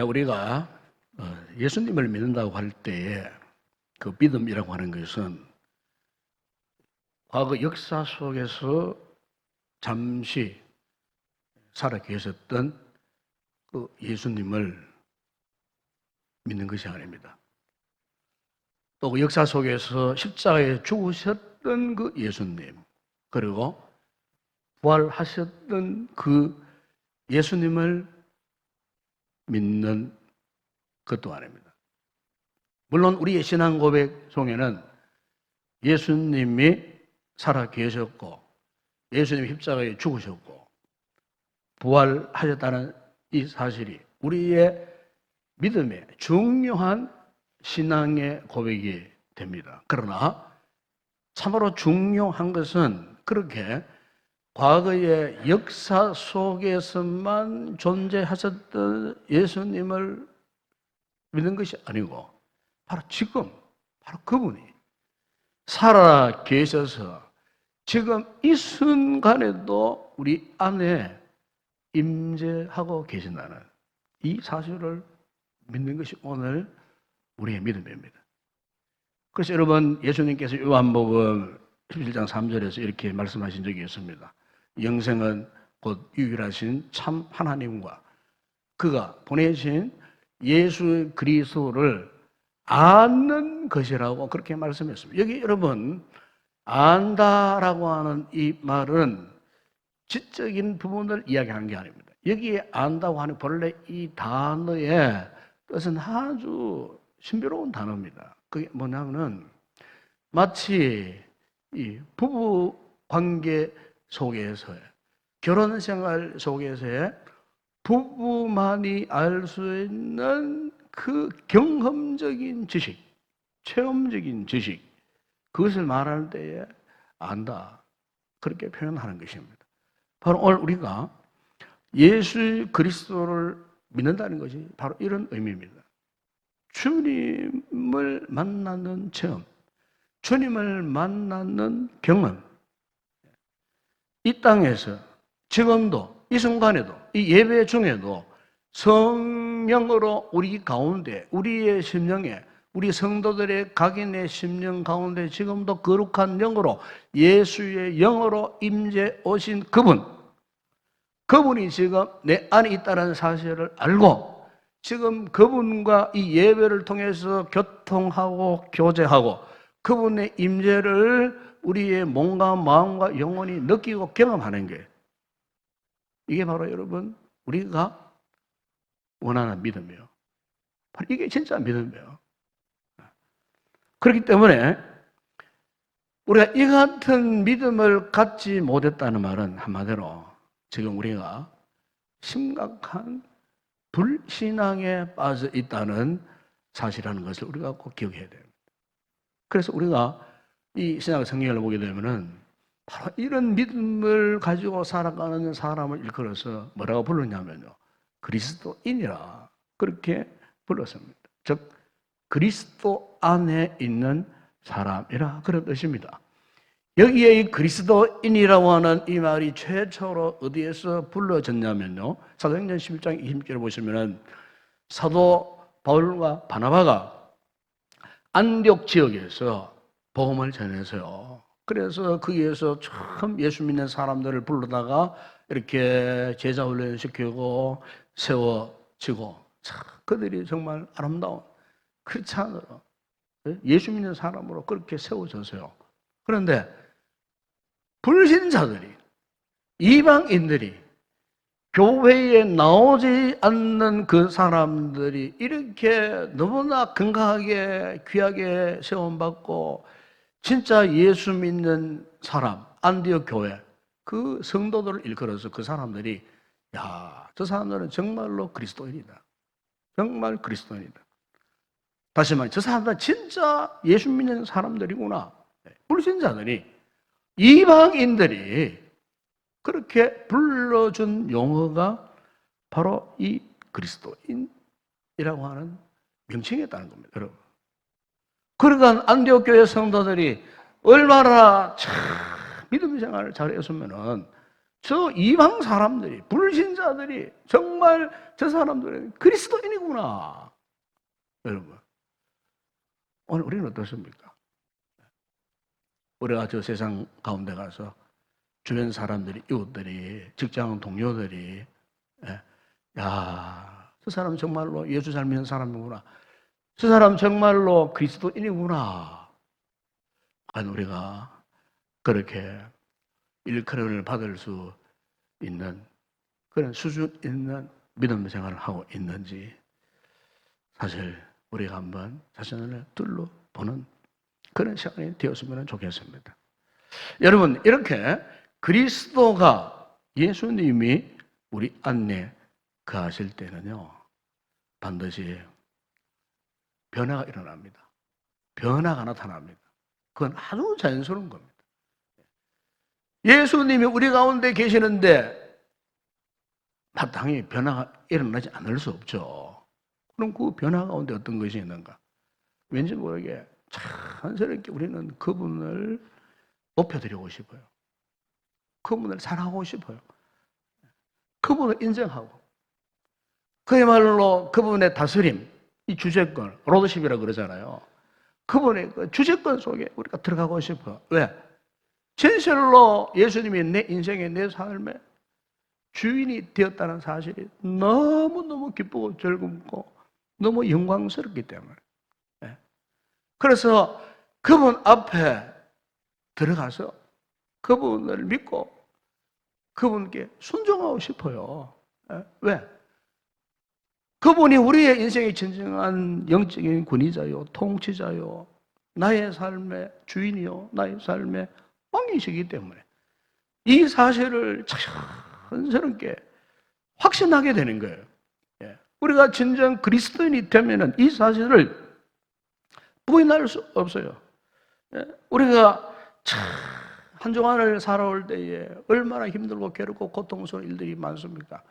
우리가 예수님을 믿는다고 할 때에 그 믿음이라고 하는 것은 과거 역사 속에서 잠시 살아 계셨던 그 예수님을 믿는 것이 아닙니다. 또 그 역사 속에서 십자가에 죽으셨던 그 예수님, 그리고 부활하셨던 그 예수님을 믿는 것도 아닙니다. 물론 우리의 신앙 고백 중에는 예수님이 살아 계셨고 예수님이 십자가에 죽으셨고 부활하셨다는 이 사실이 우리의 믿음의 중요한 신앙의 고백이 됩니다. 그러나 참으로 중요한 것은 그렇게 과거의 역사 속에서만 존재하셨던 예수님을 믿는 것이 아니고 바로 지금, 바로 그분이 살아 계셔서 지금 이 순간에도 우리 안에 임재하고 계신다는 이 사실을 믿는 것이 오늘 우리의 믿음입니다. 그래서 여러분, 예수님께서 요한복음 17장 3절에서 이렇게 말씀하신 적이 있습니다. 영생은 곧 유일하신 참 하나님과 그가 보내신 예수 그리스도를 아는 것이라고 그렇게 말씀했습니다. 여기 여러분, 안다라고 하는 이 말은 지적인 부분을 이야기하는 게 아닙니다. 여기에 안다고 하는 본래 이 단어의 뜻은 아주 신비로운 단어입니다. 그게 뭐냐면은 마치 이 부부 관계 속에서의 결혼 생활 속에서의 부부만이 알 수 있는 그 경험적인 지식, 체험적인 지식, 그것을 말할 때에 안다. 그렇게 표현하는 것입니다. 바로 오늘 우리가 예수 그리스도를 믿는다는 것이 바로 이런 의미입니다. 주님을 만나는 체험, 주님을 만나는 경험. 이 땅에서 지금도 이 순간에도 이 예배 중에도 성령으로 우리 가운데 우리의 심령에 우리 성도들의 각인의 심령 가운데 지금도 거룩한 영으로 예수의 영으로 임재 오신 그분이 지금 내 안에 있다는 사실을 알고 지금 그분과 이 예배를 통해서 교통하고 교제하고 그분의 임재를 우리의 몸과 마음과 영혼이 느끼고 경험하는 게 이게 바로 여러분 우리가 원하는 믿음이에요. 바로 이게 진짜 믿음이에요. 그렇기 때문에 우리가 이 같은 믿음을 갖지 못했다는 말은 한마디로 지금 우리가 심각한 불신앙에 빠져 있다는 사실이라는 것을 우리가 꼭 기억해야 돼요. 그래서 우리가 이 신약 성경을 보게 되면은 바로 이런 믿음을 가지고 살아가는 사람을 일컬어서 뭐라고 불렀냐면요. 그리스도인이라 그렇게 불렀습니다. 즉 그리스도 안에 있는 사람이라 그런 뜻입니다. 여기에 이 그리스도인이라고 하는 이 말이 최초로 어디에서 불러졌냐면요. 사도행전 11장 20절을 보시면은 사도 바울과 바나바가 안디옥 지역에서 복음을 전해서요. 그래서 거기에서 처음 예수 믿는 사람들을 불러다가 이렇게 제자 훈련 시키고 세워지고 그들이 정말 아름다운 크리스찬으로 예수 믿는 사람으로 그렇게 세워졌어요. 그런데 불신자들이 이방인들이 교회에 나오지 않는 그 사람들이 이렇게 너무나 건강하게 귀하게 세움받고 진짜 예수 믿는 사람 안디옥 교회 그 성도들을 일컬어서 그 사람들이 야, 저 사람들은 정말로 그리스도인이다. 정말 그리스도인이다. 다시 말해 저 사람들은 진짜 예수 믿는 사람들이구나. 불신자들이 이방인들이 그렇게 불러준 용어가 바로 이 그리스도인이라고 하는 명칭이었다는 겁니다, 여러분. 그러니까 안디옥 교회 성도들이 얼마나 참 믿음 생활을 잘했으면은 저 이방 사람들이, 불신자들이 정말 저 사람들은 그리스도인이구나. 여러분, 오늘 우리는 어떻습니까? 우리가 저 세상 가운데 가서 주변 사람들이, 이웃들이, 직장 동료들이, 야, 저 사람 정말로 예수 잘 믿는 사람이구나. 저 사람 정말로 그리스도인이구나. 과연 우리가 그렇게 일컬음을 받을 수 있는 그런 수준 있는 믿음 생활을 하고 있는지 사실 우리가 한번 자신을 둘러보는 그런 시간이 되었으면 좋겠습니다. 여러분, 이렇게 그리스도가, 예수님이 우리 안에 거하실 때는요, 반드시 변화가 일어납니다. 변화가 나타납니다. 그건 아주 자연스러운 겁니다. 예수님이 우리 가운데 계시는데 마땅히 변화가 일어나지 않을 수 없죠. 그럼 그 변화 가운데 어떤 것이 있는가? 왠지 모르게 자연스럽게 우리는 그분을 높여드리고 싶어요. 그분을 사랑하고 싶어요. 그분을 인정하고, 그야말로 그분의 다스림, 이 주재권, 로드십이라고 그러잖아요. 그분의 그 주재권 속에 우리가 들어가고 싶어요. 왜? 진실로 예수님이 내 인생의, 내 삶의 주인이 되었다는 사실이 너무너무 기쁘고 즐겁고 너무 영광스럽기 때문에. 그래서 그분 앞에 들어가서 그분을 믿고 그분께 순종하고 싶어요. 왜? 그분이 우리의 인생의 진정한 영적인 권위자요, 통치자요, 나의 삶의 주인이요, 나의 삶의 왕이시기 때문에 이 사실을 자연스럽게 확신하게 되는 거예요. 우리가 진정 그리스도인이 되면은 이 사실을 부인할 수 없어요. 우리가 한 주간을 살아올 때에 얼마나 힘들고 괴롭고 고통스러운 일들이 많습니까?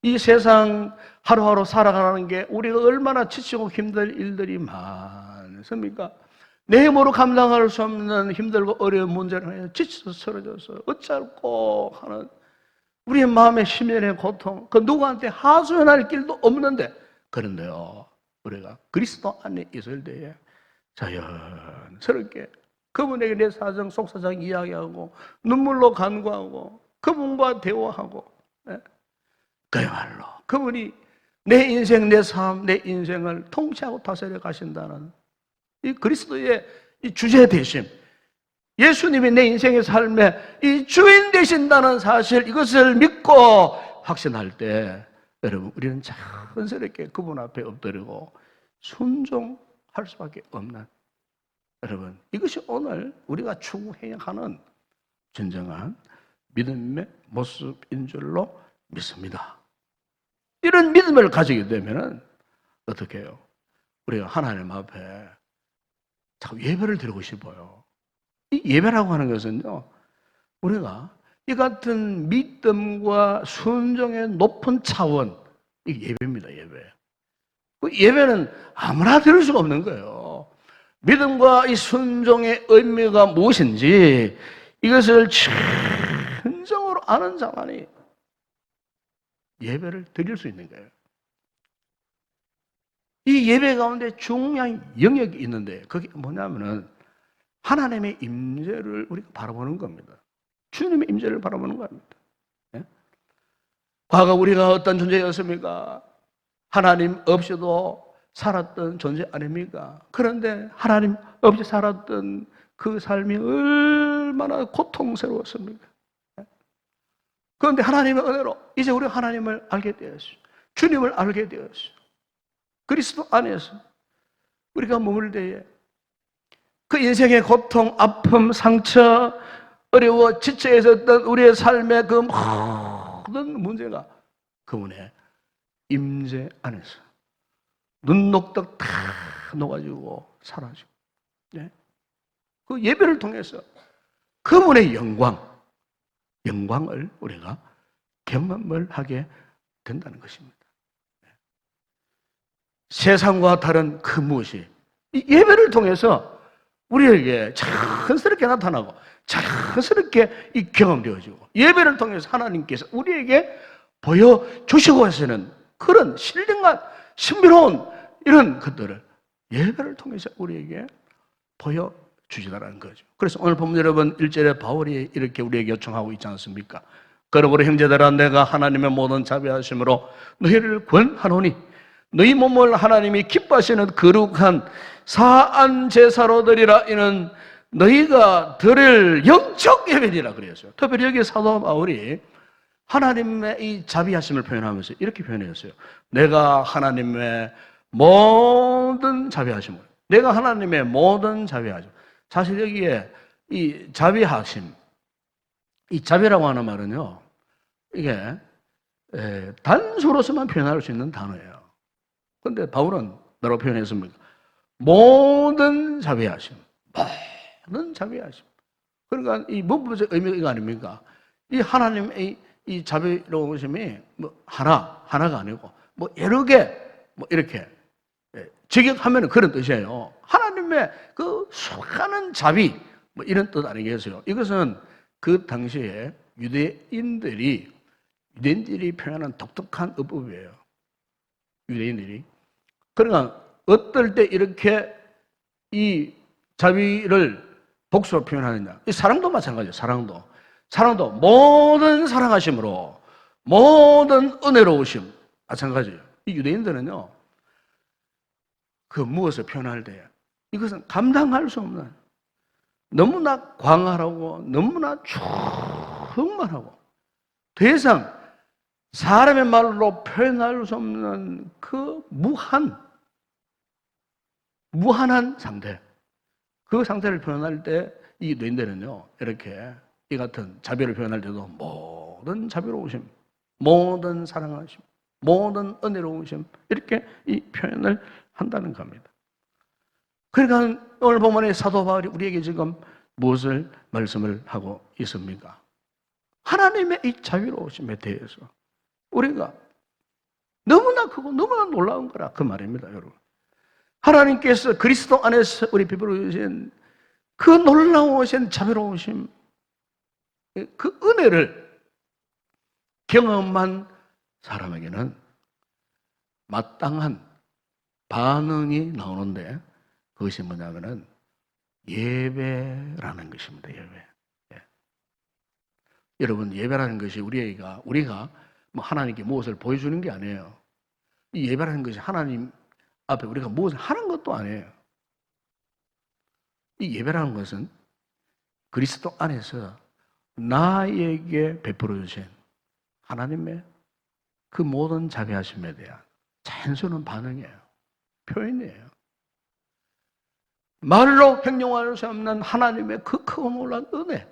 이 세상 하루하루 살아가는 게 우리가 얼마나 지치고 힘들 일들이 많습니까? 내 힘으로 감당할 수 없는 힘들고 어려운 문제를 지쳐서 쓰러져서 어쩔고 하는 우리의 마음의 심연의 고통, 그 누구한테 하소연할 길도 없는데, 그런데요, 우리가 그리스도 안에 있을 때에 자연스럽게 그분에게 내 사정, 속사정 이야기하고 눈물로 간구하고 그분과 대화하고, 그야말로 그분이 내 인생, 내 삶, 내 인생을 통치하고 다스려 가신다는 이 그리스도의 이 주제 되심, 예수님이 내 인생의 삶에 이 주인 되신다는 사실, 이것을 믿고 확신할 때 여러분, 우리는 자연스럽게 그분 앞에 엎드리고 순종할 수밖에 없는, 여러분, 이것이 오늘 우리가 추구해야 하는 진정한 믿음의 모습인 줄로 믿습니다. 이런 믿음을 가지게 되면 어떻게 해요? 우리가 하나님 앞에 자꾸 예배를 드리고 싶어요. 이 예배라고 하는 것은요, 우리가 이 같은 믿음과 순종의 높은 차원, 이게 예배입니다, 예배. 그 예배는 아무나 드릴 수가 없는 거예요. 믿음과 이 순종의 의미가 무엇인지 이것을 진정으로 아는 자만이 예배를 드릴 수 있는 거예요. 이 예배 가운데 중요한 영역이 있는데 그게 뭐냐면은 하나님의 임재를 우리가 바라보는 겁니다. 주님의 임재를 바라보는 겁니다. 과거 우리가 어떤 존재였습니까? 하나님 없이도 살았던 존재 아닙니까? 그런데 하나님 없이 살았던 그 삶이 얼마나 고통스러웠습니까? 그런데 하나님의 은혜로 이제 우리가 하나님을 알게 되었어요. 주님을 알게 되었어요. 그리스도 안에서 우리가 머물 때에 그 인생의 고통, 아픔, 상처, 어려워 지쳐 있었던 우리의 삶의 그 모든 문제가 그분의 임재 안에서 눈 녹듯 다 녹아지고 사라지고, 그 예배를 통해서 그분의 영광을 우리가 경험을 하게 된다는 것입니다. 세상과 다른 그 무엇이 이 예배를 통해서 우리에게 자연스럽게 나타나고 자연스럽게 이 경험되어지고 예배를 통해서 하나님께서 우리에게 보여주시고 하시는 그런 신령한 신비로운 이런 것들을 예배를 통해서 우리에게 보여주시다라는 거죠. 그래서 오늘 보면 여러분 1절에 바울이 이렇게 우리에게 요청하고 있지 않습니까? 그러므로 형제들아 내가 하나님의 모든 자비하심으로 너희를 구원하노니 너희 몸을 하나님이 기뻐하시는 거룩한 사안 제사로 드리라. 이는 너희가 드릴 영적 예배니라 그랬어요. 특별히 여기 사도 바울이 하나님의 이 자비하심을 표현하면서 이렇게 표현했어요. 내가 하나님의 모든 자비하심을, 내가 하나님의 모든 자비하심. 사실 여기에 이 자비하심, 이 자비라고 하는 말은요, 이게 단수로서만 표현할 수 있는 단어예요. 근데 바울은 뭐라고 표현했습니까? 모든 자비하심. 모든 자비하심. 그러니까 이 문법적 의미가 이거 아닙니까? 이 하나님의 이 자비로우심이 뭐 하나가 아니고 뭐 여러 개 뭐 이렇게 직역하면 그런 뜻이에요. 하나님의 그 수많은 자비 뭐 이런 뜻 아니겠어요? 이것은 그 당시에 유대인들이 표현한 독특한 어법이에요. 유대인들이. 그러니까 어떨 때 이렇게 이 자비를 복수로 표현하느냐. 이 사랑도 마찬가지예요. 사랑도 모든 사랑하심으로 모든 은혜로우심 마찬가지예요. 이 유대인들은요. 그 무엇을 표현할 때 이것은 감당할 수 없는 너무나 광활하고 너무나 충만하고 더 이상 사람의 말로 표현할 수 없는 그 무한한 상태. 그 상태를 표현할 때 이 유대인들은요, 이렇게 이 같은 자비를 표현할 때도 모든 자비로우심, 모든 사랑하심, 모든 은혜로우심, 이렇게 이 표현을 한다는 겁니다. 그러니까 오늘 본문의 사도 바울이 우리에게 지금 무엇을 말씀을 하고 있습니까? 하나님의 이 자비로우심에 대해서 우리가 너무나 크고 너무나 놀라운 거라 그 말입니다, 여러분. 하나님께서 그리스도 안에서 우리 베풀어 주신 그 놀라우신 자비로우심, 그 은혜를 경험한 사람에게는 마땅한 반응이 나오는데 그것이 뭐냐면은 예배라는 것입니다. 예배. 예. 여러분 예배라는 것이 우리가 뭐 하나님께 무엇을 보여주는 게 아니에요. 이 예배라는 것이 하나님 앞에 우리가 무엇을 하는 것도 아니에요. 이 예배라는 것은 그리스도 안에서 나에게 베풀어 주신 하나님의 그 모든 자비하심에 대한 자연스러운 반응이에요. 표현이에요. 말로 형용할 수 없는 하나님의 그 크고 놀라운 은혜,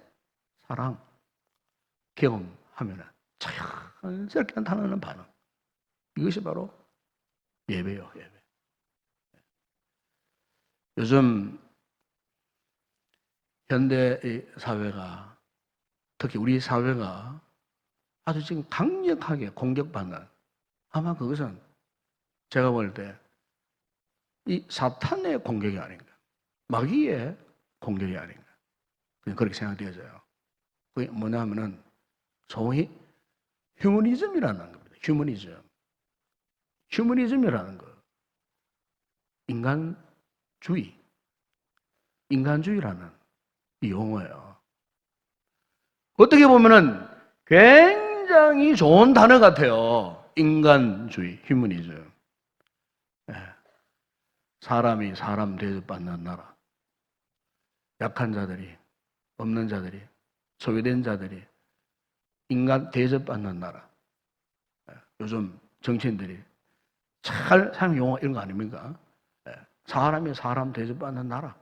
사랑, 경험하면 자연스럽게 나타나는 반응. 이것이 바로 예배요, 예배. 요즘 현대 사회가, 특히 우리 사회가 아주 지금 강력하게 공격받는, 아마 그것은 제가 볼 때 이 사탄의 공격이 아닌가, 마귀의 공격이 아닌가, 그렇게 생각되어져요. 그게 뭐냐면은 소위 휴머니즘이라는 겁니다. 휴머니즘이라는 거. 인간주의라는 이 용어예요. 어떻게 보면은 굉장히 좋은 단어 같아요. 인간주의, 휴머니즘. 사람이 사람 대접받는 나라. 약한 자들이, 없는 자들이, 소외된 자들이 인간 대접받는 나라. 요즘 정치인들이 잘 사용 용어 이런 거 아닙니까? 사람이 사람 대접받는 나라.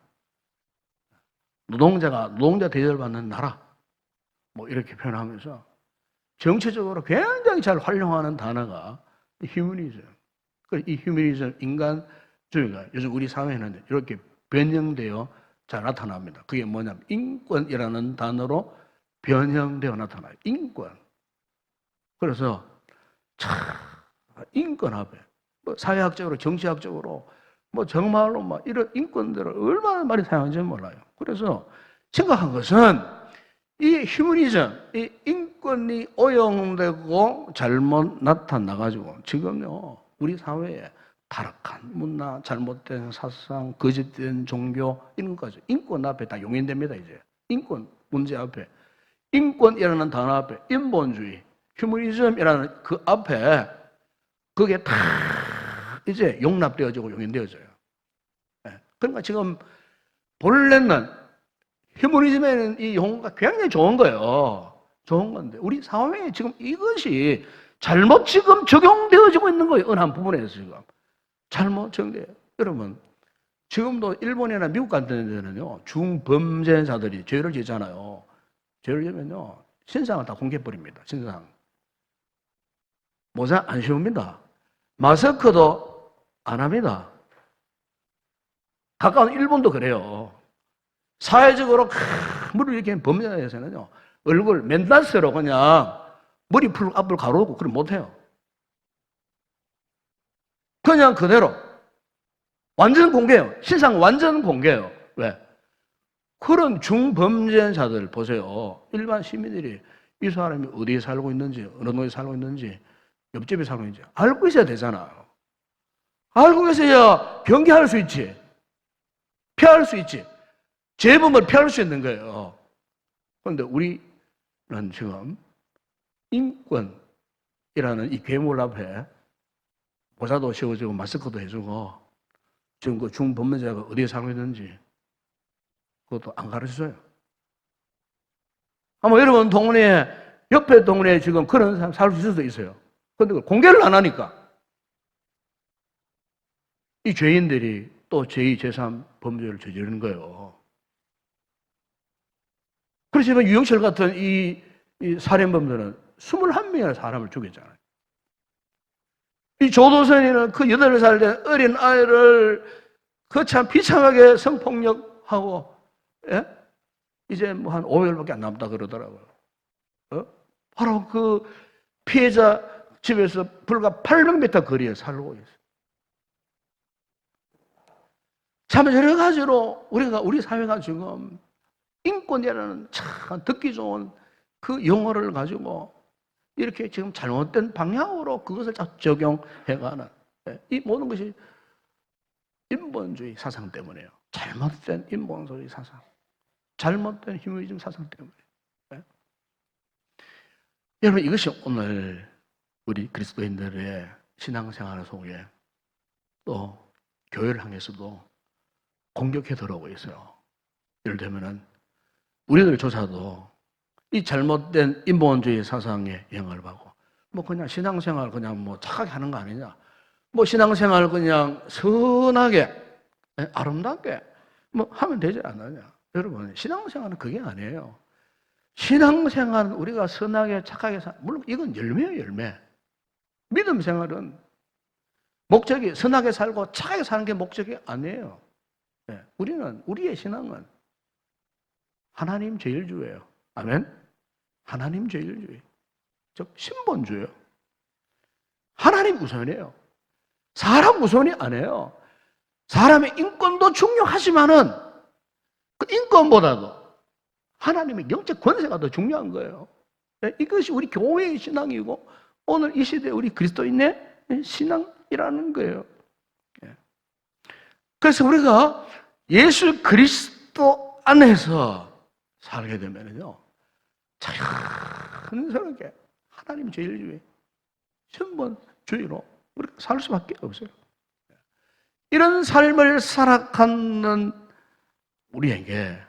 노동자 대접받는 나라. 뭐 이렇게 표현하면서 정치적으로 굉장히 잘 활용하는 단어가 휴머니즘. 이 휴머니즘, 인간주의가 요즘 우리 사회에는 이렇게 변형되어 잘 나타납니다. 그게 뭐냐면 인권이라는 단어로 변형되어 나타나요. 인권. 그래서 인권 앞에 뭐 사회학적으로 정치학적으로 뭐 정말로 막 이런 인권들을 얼마나 많이 사용하는지 몰라요. 그래서 심각한 것은 이 휴머니즘, 이 인권이 오용되고 잘못 나타나가지고 지금요 우리 사회에 타락한 문화, 잘못된 사상, 거짓된 종교 이런 것까지 인권 앞에 다 용인됩니다. 이제 인권 문제 앞에 인권이라는 단어 앞에 인본주의, 휴머니즘이라는 그 앞에 그게 다 이제 용납되어지고 용인되어져요. 그러니까 지금 본래는 휴머니즘에는 이 용어가 굉장히 좋은 거예요. 좋은 건데 우리 사회에 지금 이것이 잘못 지금 적용되어지고 있는 거예요. 어느 한 부분에서 지금 잘못 적용돼요. 여러분 지금도 일본이나 미국 같은 데는요 중범죄자들이 죄를 짓잖아요. 죄를 지면요 신상을 다 공개해버립니다. 신상 모자 안 씌웁니다. 마스크도 안 합니다. 가까운 일본도 그래요. 사회적으로 물을 이렇게 범죄자에서는요 얼굴 맨다스로 그냥 머리 풀 앞을 가로놓고 그걸 못해요. 그냥 그대로 완전 공개예요. 신상 완전 공개예요. 왜? 그런 중범죄자들 보세요. 일반 시민들이 이 사람이 어디에 살고 있는지 어느 동네에 살고 있는지 옆집에 살고 있는지 알고 있어야 되잖아요. 알고 있어야 경계할 수 있지. 피할 수 있지. 재범을 피할 수 있는 거예요. 그런데 우리는 지금 인권이라는 이 괴물 앞에 모자도 씌워주고 마스크도 해주고 지금 그 중범죄자가 어디에 살고 있는지 그것도 안 가르쳐줘요. 아마 여러분 동네에 옆에 동네에 지금 그런 사람 살 수 있을 수도 있어요. 그런데 그걸 공개를 안 하니까 이 죄인들이 또 제2, 제3 범죄를 저지르는 거예요. 그렇지만 유영철 같은 이 살인범들은 21명의 사람을 죽였잖아요. 이 조도선이는 그 8살 된 어린 아이를 그 참 비참하게 성폭력하고, 예? 이제 뭐 한 5개월밖에 안 남다 그러더라고요. 바로 그 피해자 집에서 불과 800m 거리에 살고 있어요. 참 여러 가지로 우리 사회가 지금 인권이라는 참 듣기 좋은 그 용어를 가지고 이렇게 지금 잘못된 방향으로 그것을 적용해가는 이 모든 것이 인본주의 사상 때문에요. 잘못된 인본주의 사상, 잘못된 휴머니즘 사상 때문에. 여러분 이것이 오늘 우리 그리스도인들의 신앙생활 속에 또 교회를 향해서도 공격해 들어오고 있어요. 예를 들면은 우리들조차도 이 잘못된 인본주의 사상에 영향을 받고 뭐 그냥 신앙생활 그냥 뭐 착하게 하는 거 아니냐, 뭐 신앙생활 그냥 선하게 아름답게 뭐 하면 되지 않느냐. 여러분 신앙생활은 그게 아니에요. 신앙생활은 우리가 선하게 착하게 물론 이건 열매예요. 열매. 믿음 생활은 목적이 선하게 살고 착하게 사는 게 목적이 아니에요. 우리의 신앙은 하나님 제일주의예요. 아멘? 하나님 제일주의. 즉 신본주의예요. 하나님 우선이에요. 사람 우선이 아니에요. 사람의 인권도 중요하지만은 그 인권보다도 하나님의 영적 권세가 더 중요한 거예요. 이것이 우리 교회의 신앙이고 오늘 이 시대에 우리 그리스도인의 신앙이라는 거예요. 그래서 우리가 예수 그리스도 안에서 살게 되면요 자연스럽게 하나님 제일주의, 신본주의로 우리가 살 수밖에 없어요. 이런 삶을 살아가는 우리에게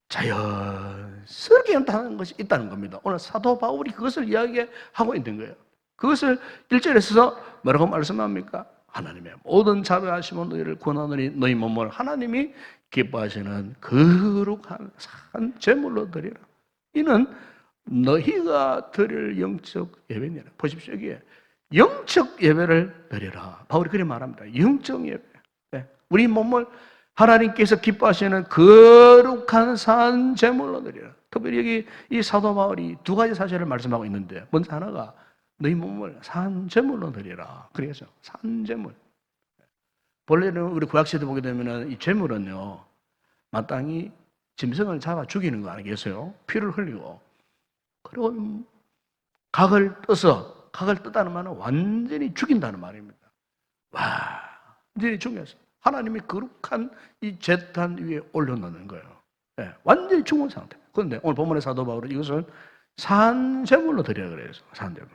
자연스럽게 나타나는 것이 있다는 겁니다. 오늘 사도 바울이 그것을 이야기하고 있는 거예요. 그것을 1절에서 뭐라고 말씀합니까? 하나님의 모든 자비하심은 너희를 구원하느니 너희 몸을 하나님이 기뻐하시는 거룩한 산 제물로 드리라. 이는 너희가 드릴 영적 예배니라. 보십시오. 여기에 영적 예배를 드리라. 바울이 그렇게 말합니다. 영적 예배. 우리 몸을 하나님께서 기뻐하시는 거룩한 산 제물로 드리라. 특별히 여기 이 사도 바울이 두 가지 사실을 말씀하고 있는데 먼저 하나가 너희 몸을 산 제물로 드리라. 그래서 산 제물. 원래는 우리 구약시대 보게 되면은 이 죄물은요, 마땅히 짐승을 잡아 죽이는 거 아니겠어요? 피를 흘리고. 그리고 각을 뜨다는 말은 완전히 죽인다는 말입니다. 완전히 죽였어요. 하나님이 거룩한 이 제단 위에 올려놓는 거예요. 네, 완전히 죽은 상태. 그런데 오늘 본문의 사도 바울은 이것을 산제물로 드리라 그래요. 산제물.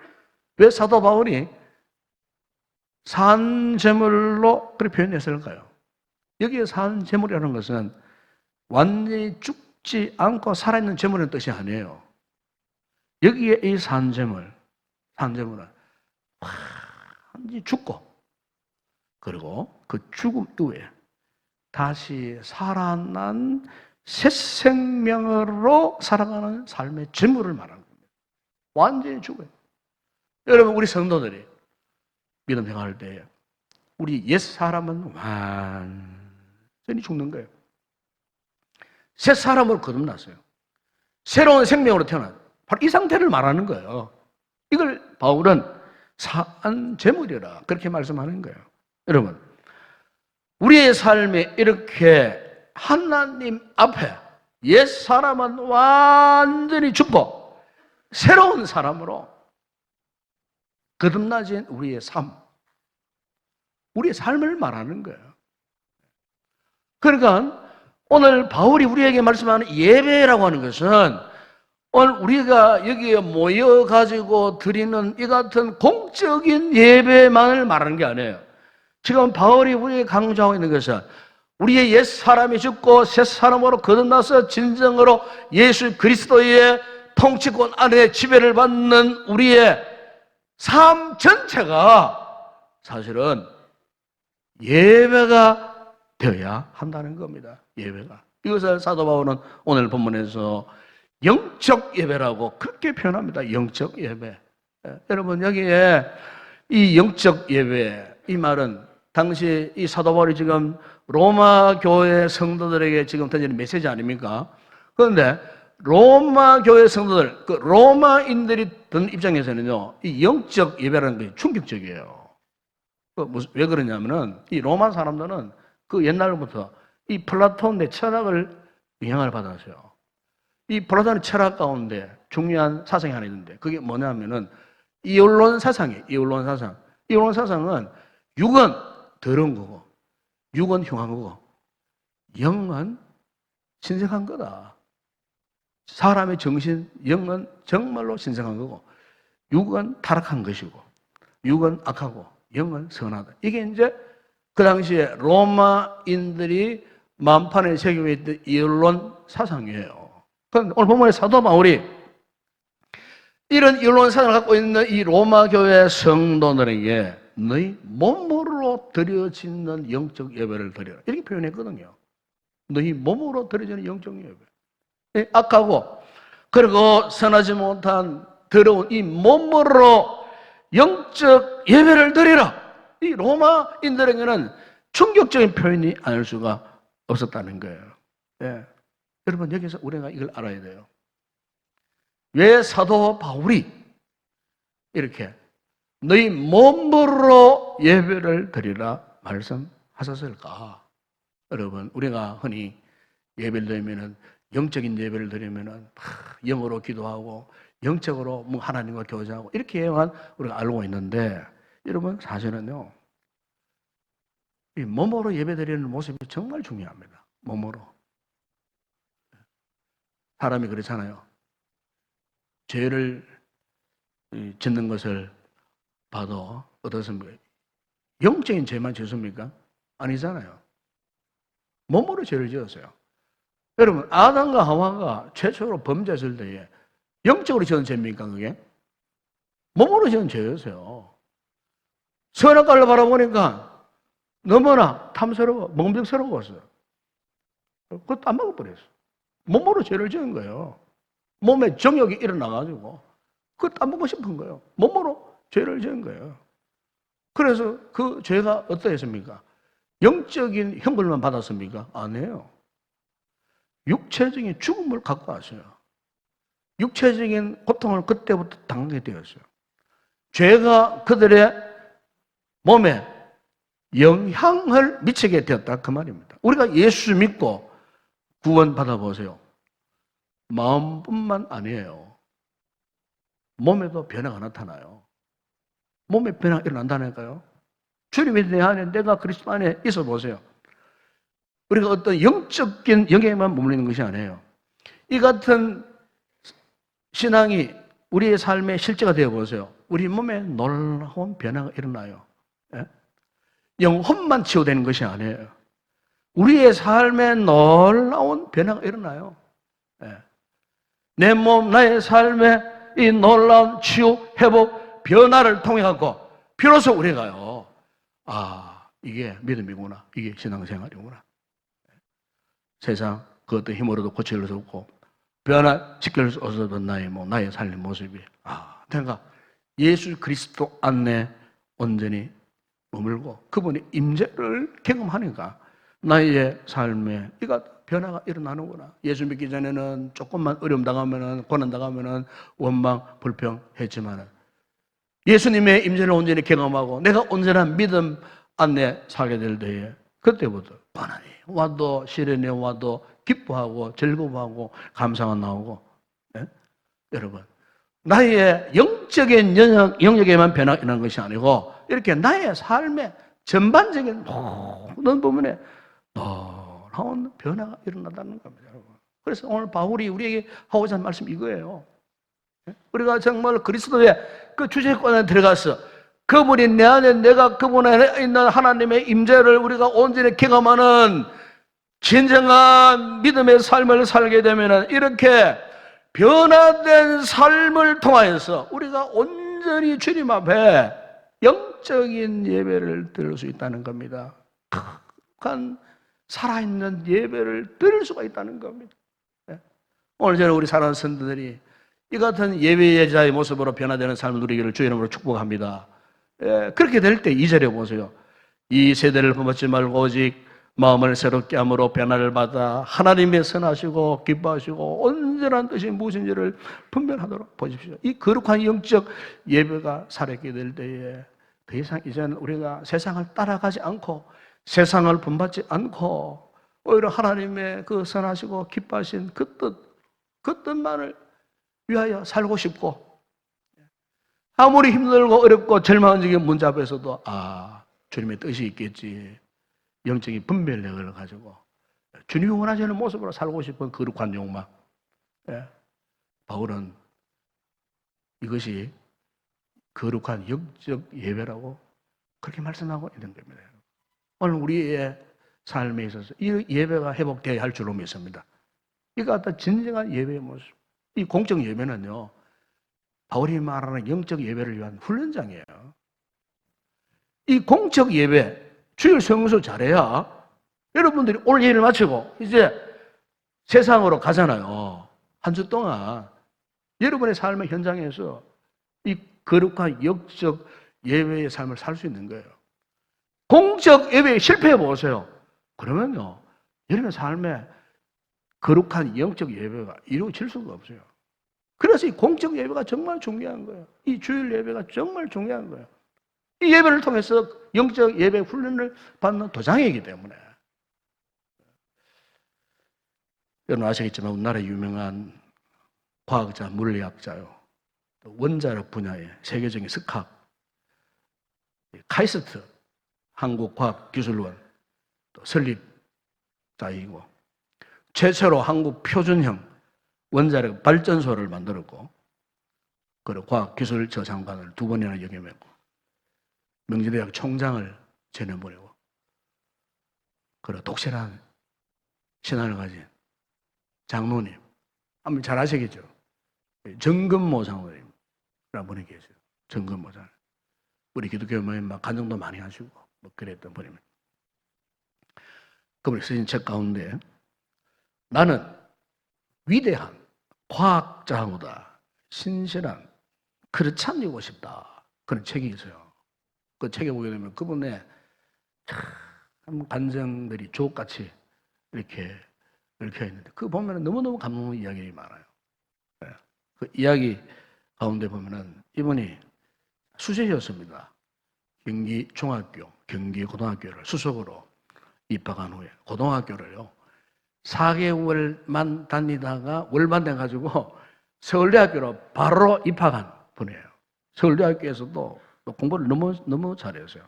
왜 사도 바울이 산제물로 그렇게 표현했을까요? 여기에 산제물이라는 것은 완전히 죽지 않고 살아있는 제물의 뜻이 아니에요. 여기에 이 산제물은 완전히 죽고, 그리고 그 죽음 이후에 다시 살아난 새 생명으로 살아가는 삶의 제물을 말하는 겁니다. 완전히 죽어요. 여러분, 우리 성도들이 믿음 생활할 때 우리 옛 사람은 완전히 죽는 거예요. 새 사람으로 거듭났어요. 새로운 생명으로 태어난, 바로 이 상태를 말하는 거예요. 이걸 바울은 산제물이라 그렇게 말씀하는 거예요. 여러분, 우리의 삶에 이렇게 하나님 앞에 옛 사람은 완전히 죽고 새로운 사람으로 거듭나진 우리의 삶, 우리의 삶을 말하는 거예요. 그러니까 오늘 바울이 우리에게 말씀하는 예배라고 하는 것은 오늘 우리가 여기에 모여가지고 드리는 이 같은 공적인 예배만을 말하는 게 아니에요. 지금 바울이 우리에게 강조하고 있는 것은 우리의 옛 사람이 죽고 새 사람으로 거듭나서 진정으로 예수 그리스도의 통치권 안에 지배를 받는 우리의 삶 전체가 사실은 예배가 되어야 한다는 겁니다. 예배가. 이것을 사도 바울은 오늘 본문에서 영적 예배라고 그렇게 표현합니다. 영적 예배. 여러분, 여기에 이 영적 예배, 이 말은 당시 이 사도 바울이 지금 로마 교회 성도들에게 지금 던지는 메시지 아닙니까? 그런데 로마 교회 성도들, 그 로마인들이 든 입장에서는요, 이 영적 예배라는 게 충격적이에요. 왜 그러냐면은 이 로마 사람들은 그 옛날부터 이 플라톤의 철학을 영향을 받았어요. 이 플라톤의 철학 가운데 중요한 사상이 하나 있는데 그게 뭐냐면은 이원론 사상이에요. 이원론 사상. 이원론 사상은 육은 더러운 거고, 육은 흉한 거고, 영은 신성한 거다. 사람의 정신, 영은 정말로 신성한 거고, 육은 타락한 것이고, 육은 악하고, 영은 선하다. 이게 이제 그 당시에 로마인들이 만판에 새기고 있던 이원론 사상이에요. 그런데 오늘 본문의 사도 바울이 이런 이원론 사상을 갖고 있는 이 로마 교회 성도들에게 너희 몸으로 드려지는 영적 예배를 드려라, 이렇게 표현했거든요. 너희 몸으로 드려지는 영적 예배. 악하고 그리고 선하지 못한 더러운 이 몸으로 영적 예배를 드리라. 이 로마인들에게는 충격적인 표현이 아닐 수가 없었다는 거예요. 예. 여러분, 여기서 우리가 이걸 알아야 돼요. 왜 사도 바울이 이렇게 너희 몸으로 예배를 드리라 말씀하셨을까? 여러분, 우리가 흔히 예배를 드리면은, 영적인 예배를 드리면은 영어로 기도하고 영적으로 뭐 하나님과 교제하고 이렇게만 우리가 알고 있는데, 여러분, 사실은요, 이 몸으로 예배 드리는 모습이 정말 중요합니다. 몸으로. 사람이 그렇잖아요. 죄를 짓는 것을 봐도 어떻습니까? 영적인 죄만 짓습니까? 아니잖아요. 몸으로 죄를 지었어요. 여러분, 아담과 하와가 최초로 범죄했을 때에 영적으로 지은 죄입니까, 그게? 몸으로 지은 죄였어요. 선악과를 바라보니까 너무나 탐스러워, 먹먹스러웠어요. 그것도 안 먹어버렸어. 몸으로 죄를 지은 거예요. 몸에 정욕이 일어나가지고 그것도 안 먹고 싶은 거예요. 몸으로 죄를 지은 거예요. 그래서 그 죄가 어떠했습니까? 영적인 형벌만 받았습니까? 아니에요. 육체적인 죽음을 갖고 왔어요. 육체적인 고통을 그때부터 당하게 되었어요. 죄가 그들의 몸에 영향을 미치게 되었다 그 말입니다. 우리가 예수 믿고 구원 받아보세요. 마음뿐만 아니에요. 몸에도 변화가 나타나요. 몸에 변화가 일어난다니까요. 주님이 내 안에, 내가 그리스도 안에 있어 보세요. 우리가 어떤 영적인 영역에만 머무르는 것이 아니에요. 이 같은 신앙이 우리의 삶의 실제가 되어 보세요. 우리 몸에 놀라운 변화가 일어나요. 예? 영혼만 치유되는 것이 아니에요. 우리의 삶에 놀라운 변화가 일어나요. 예. 내 몸, 나의 삶에 이 놀라운 치유, 회복, 변화를 통해 갖고 비로소 우리가요. 아, 이게 믿음이구나. 이게 신앙생활이구나. 세상 그 어떤 힘으로도 고칠 수 없고 변화시킬 수 없었던 나의 몸, 나의 삶의 모습이 내가 예수 그리스도 안에 온전히 머물고 그분의 임재를 경험하니까 나의 삶에 이가 변화가 일어나는구나. 예수 믿기 전에는 조금만 어려움 당하면은 고난 당하면은 원망 불평했지만은 예수님의 임재를 온전히 경험하고 내가 온전한 믿음 안에 살게 될 때에 그때부터 고난이 와도 시련이 와도 기뻐하고 즐거워하고 감사가 나오고 예? 여러분 나의 영적인 영역에만 변화가 일어나는 것이 아니고 이렇게 나의 삶의 전반적인 모든 부분에 놀라운 변화가 일어난다는 겁니다. 여러분. 그래서 오늘 바울이 우리에게 하고자 하는 말씀 이거예요. 우리가 정말 그리스도의 그 주제권에 들어가서 그분이 내 안에 내가 그분 안에 있는 하나님의 임재를 우리가 온전히 경험하는 진정한 믿음의 삶을 살게 되면 이렇게 변화된 삶을 통하여서 우리가 온전히 주님 앞에 영적인 예배를 드릴 수 있다는 겁니다. 큰 살아있는 예배를 드릴 수가 있다는 겁니다. 오늘 저는 우리 사랑하는 성도들이 이 같은 예배자의 모습으로 변화되는 삶을 누리기를 주의 이름으로 축복합니다. 그렇게 될 때 2절에 보세요. 이 세대를 품었지 말고 오직 마음을 새롭게 함으로 변화를 받아 하나님의 선하시고 기뻐하시고 온전한 뜻이 무엇인지를 분별하도록 보십시오. 이 거룩한 영적 예배가 살아있게 될 때에 더 이상 이제는 우리가 세상을 따라가지 않고 세상을 본받지 않고 오히려 하나님의 그 선하시고 기뻐하신 그 뜻만을 위하여 살고 싶고 아무리 힘들고 어렵고 절망한 적인 문제 앞에서도 주님의 뜻이 있겠지. 영적인 분별력을 가지고 주님이 원하시는 모습으로 살고 싶은 거룩한 욕망. 바울은 이것이 거룩한 영적 예배라고 그렇게 말씀하고 있는 겁니다. 오늘 우리의 삶에 있어서 이 예배가 회복되어야 할 줄로 믿습니다. 이거 어떤 진정한 예배의 모습. 이 공적 예배는요, 바울이 말하는 영적 예배를 위한 훈련장이에요. 이 공적 예배, 주일 성수 잘해야 여러분들이 오늘 예배를 마치고 이제 세상으로 가잖아요. 한 주 동안 여러분의 삶의 현장에서 이 거룩한 영적 예배의 삶을 살 수 있는 거예요. 공적 예배에 실패해 보세요. 그러면요, 여러분의 삶에 거룩한 영적 예배가 이루어질 수가 없어요. 그래서 이 공적 예배가 정말 중요한 거예요. 이 주일 예배가 정말 중요한 거예요. 이 예배를 통해서 영적 예배 훈련을 받는 도장이기 때문에. 여러분 아시겠지만 우리나라의 유명한 과학자, 물리학자요. 원자력 분야의 세계적인 석학, 카이스트 한국과학기술원 설립자이고 최초로 한국 표준형 원자력 발전소를 만들었고 그리고 과학기술처 장관을 2번이나 역임했고 명지대학 총장을 지내보내고 그리고 독실한 신앙을 가진 장로님 한번 잘 아시겠죠? 정근모 장로님이라는 분이 계세요. 정근모 장로님. 우리 기독교 모임 막 간증도 많이 하시고 뭐 그랬던 분입니다. 그분이 쓰신 책 가운데 나는 위대한 과학자보다 신실한 크리스찬이고 싶다. 그런 책이 있어요. 그 책에 보게 되면 그분의 참 간증들이 주옥같이 이렇게 얽혀 있는데 그 보면 너무너무 감동의 이야기가 많아요. 그 이야기 가운데 보면은 이분이 수제였습니다. 경기 중학교, 경기 고등학교를 수석으로 입학한 후에 고등학교를요 4개월만 다니다가 월반돼가지고 서울대학교로 바로 입학한 분이에요. 서울대학교에서도 공부를 너무 잘했어요.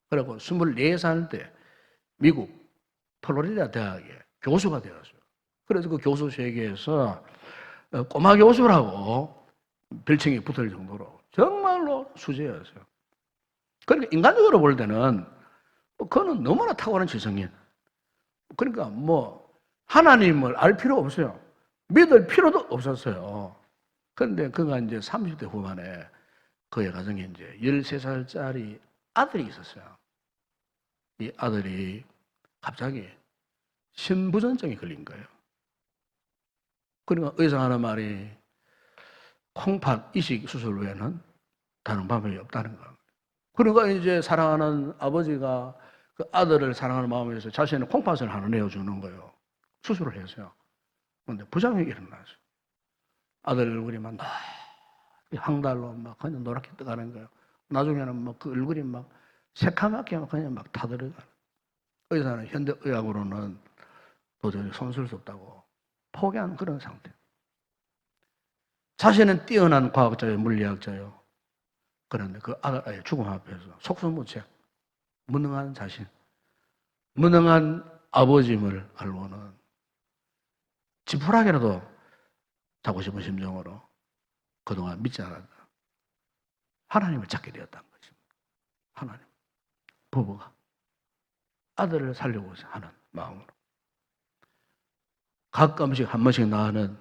그리고 24살 때 미국 플로리다 대학에 교수가 되었어요. 그래서 그 교수 세계에서 꼬마 교수라고 별칭이 붙을 정도로 정말로 수재였어요. 그러니까 인간적으로 볼 때는 그는 너무나 탁월한 지성인. 그러니까 뭐 하나님을 알 필요 없어요. 믿을 필요도 없었어요. 그런데 그가 이제 30대 후반에 그의 가정에 이제 13살짜리 아들이 있었어요. 이 아들이 갑자기 신부전증에 걸린 거예요. 그러니까 의사가 하는 말이 콩팥 이식 수술 외에는 다른 방법이 없다는 거예요. 그러니까 이제 사랑하는 아버지가 그 아들을 사랑하는 마음에서 자신의 콩팥을 하나 내어주는 거예요. 수술을 했어요. 그런데 부작용이 일어났어요. 아들 얼굴이 막 황달로 막 그냥 노랗게 떠가는 거예요. 나중에는 막 그 얼굴이 막 새카맣게 그냥 막 타들어가는. 의사는 현대의학으로는 도저히 손쓸 수 없다고 포기한 그런 상태. 자신은 뛰어난 과학자예요, 물리학자예요. 그런데 그 아들의 죽음 앞에서 속수무책, 무능한 자신, 무능한 아버지임을 알고는 지푸라기라도 자고 싶은 심정으로 그동안 믿지 않았다. 하나님을 찾게 되었다는 것입니다. 하나님. 부부가 아들을 살려고 하는 마음으로. 가끔씩 한 번씩 나가는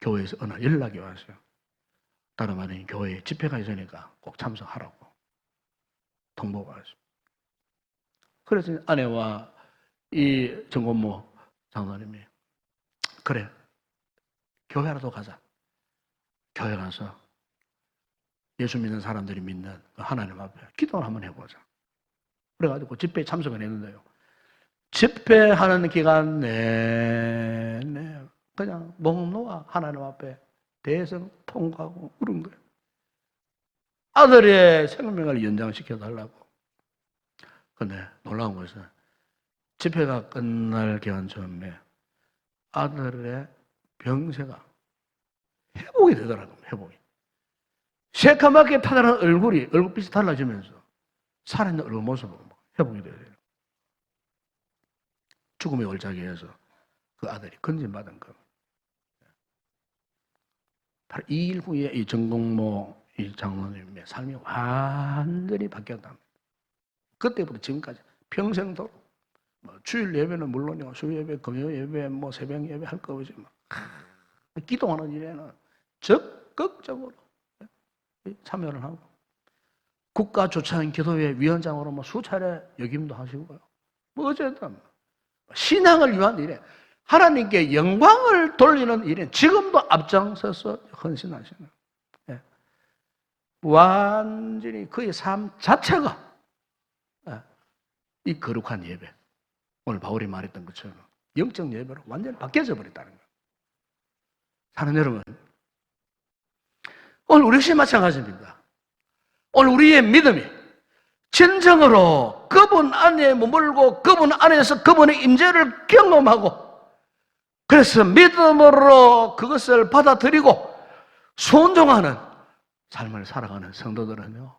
교회에서 어느 연락이 왔어요. 다름 아닌 교회에 집회가 있으니까 꼭 참석하라고 통보가 왔어요. 그래서 아내와 이 정건모 장로님이 그래 교회라도 가자. 교회 가서 예수 믿는 사람들이 믿는 하나님 앞에 기도를 한번 해보자. 그래가지고 집회에 참석을 했는데요. 집회하는 기간 내내 그냥 목 놓아 하나님 앞에 대성 통과하고 그런 거예요. 아들의 생명을 연장시켜달라고. 근데 놀라운 것은 집회가 끝날 기간 전에 아들의 병세가 회복이 되더라고요. 회복이. 새까맣게 타달한 얼굴빛이 달라지면서 살아있는 얼굴 모습으로 회복이 돼요. 죽음의 올자기에서 그 아들이 건진받은 거. 바로 2일 후에 이 정동모 이 장로님의 삶이 완전히 바뀌었답니다. 그때부터 지금까지 평생도록 뭐 주일 예배는 물론이고 수요 예배, 금요 예배, 뭐 새벽 예배 할 거 없이 막 기도하는 일에는 적극적으로 참여를 하고 국가 주최한 기도회 위원장으로 뭐 수차례 역임도 하시고요. 뭐 어쨌든 신앙을 위한 일에 하나님께 영광을 돌리는 일에 지금도 앞장서서 헌신하시는. 예. 완전히 그의 삶 자체가 이 거룩한 예배. 오늘 바울이 말했던 것처럼 영적 예배로 완전히 바뀌어져 버렸다는 거예요. 사는 여러분, 오늘 우리 역시 마찬가지입니다. 오늘 우리의 믿음이 진정으로 그분 안에 머물고 그분 안에서 그분의 임재를 경험하고 그래서 믿음으로 그것을 받아들이고 순종하는 삶을 살아가는 성도들은요,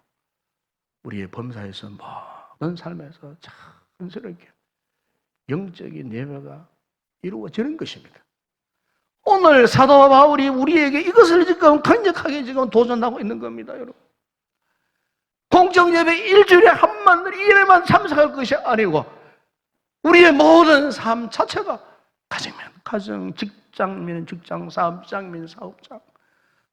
우리의 범사에서 모든 삶에서 자연스럽게 영적인 예배가 이루어지는 것입니다. 오늘 사도 바울이 우리에게 이것을 지금 강력하게 지금 도전하고 있는 겁니다, 여러분. 공정예배 일주일에 한 번, 일에만 참석할 것이 아니고 우리의 모든 삶 자체가 가정이면 가정, 직장이면 직장, 사업장이면 사업장,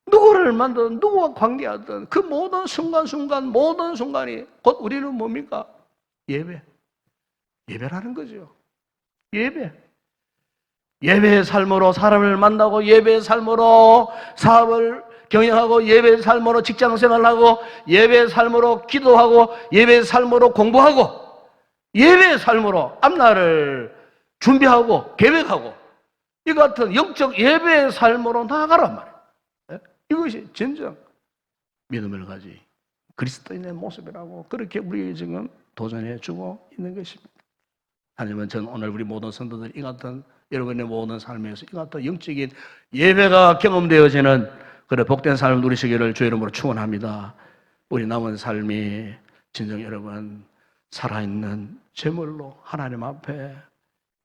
누구를 만든 누구와 관계하든 그 모든 순간순간 모든 순간이 곧 우리는 뭡니까? 예배라는 거죠. 예배의 삶으로 사람을 만나고 예배의 삶으로 사업을 경영하고 예배의 삶으로 직장생활하고 예배의 삶으로 기도하고 예배의 삶으로 공부하고 예배의 삶으로 앞날을 준비하고 계획하고 이 같은 영적 예배의 삶으로 나아가란 말이에요. 이것이 진정 믿음을 가진 그리스도인의 모습이라고 그렇게 우리 지금 도전해 주고 있는 것입니다. 하지만 저는 오늘 우리 모든 성도들 이 같은 여러분의 모든 삶에서 이 같은 영적인 예배가 경험되어지는 그런 복된 삶을 누리시기를 주의 이름으로 축원합니다. 우리 남은 삶이 진정 여러분 살아있는 제물로 하나님 앞에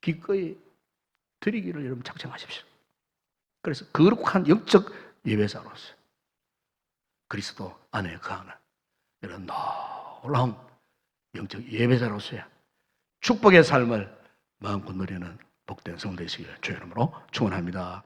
기꺼이 드리기를 여러분 작정하십시오. 그래서 거룩한 영적 예배자로서 그리스도 안에 거하는 이런 놀라운 영적 예배자로서의 축복의 삶을 마음껏 누리는 복된 성도 되시기를 주의 이름으로 축원합니다.